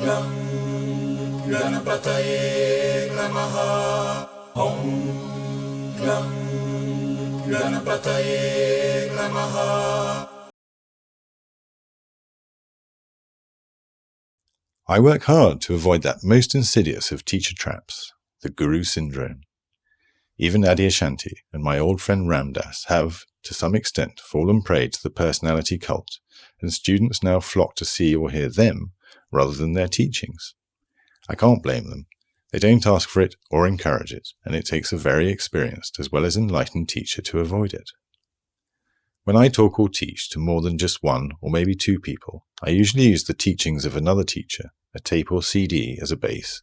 Gam Ganapataye Namaha. Om Gam Ganapataye Namaha. I work hard to avoid that most insidious of teacher traps, the guru syndrome. Even Adyashanti and my old friend Ramdas have, to some extent, fallen prey to the personality cult, and students now flock to see or hear them rather than their teachings. I can't blame them. They don't ask for it or encourage it, and it takes a very experienced as well as enlightened teacher to avoid it. When I talk or teach to more than just one or maybe two people, I usually use the teachings of another teacher, a tape or CD, as a base,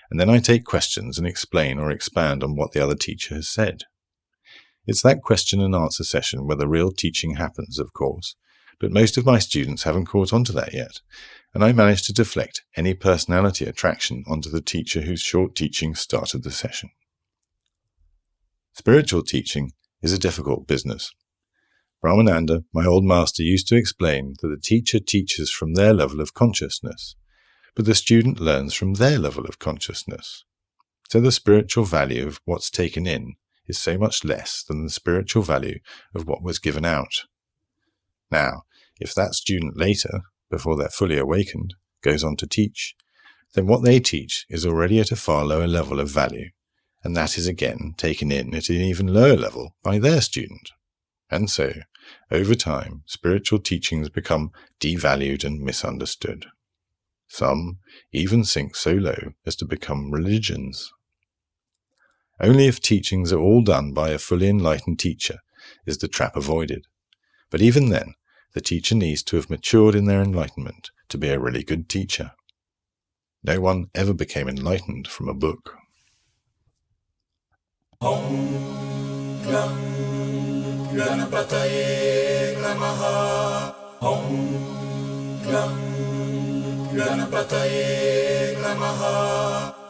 and then I take questions and explain or expand on what the other teacher has said. It's that question and answer session where the real teaching happens, of course, but most of my students haven't caught on to that yet, and I manage to deflect any personality attraction onto the teacher whose short teaching started the session. Spiritual teaching is a difficult business. Brahmananda, my old master, used to explain that the teacher teaches from their level of consciousness, but the student learns from their level of consciousness. So the spiritual value of what's taken in is so much less than the spiritual value of what was given out. Now, if that student later, before they're fully awakened, goes on to teach, then what they teach is already at a far lower level of value, and that is again taken in at an even lower level by their student. And so, over time, spiritual teachings become devalued and misunderstood. Some even sink so low as to become religions. Only if teachings are all done by a fully enlightened teacher is the trap avoided. But even then, the teacher needs to have matured in their enlightenment to be a really good teacher. No one ever became enlightened from a book. Om Gam Ganapataye Namaha. Om Gam Ganapataye Namaha.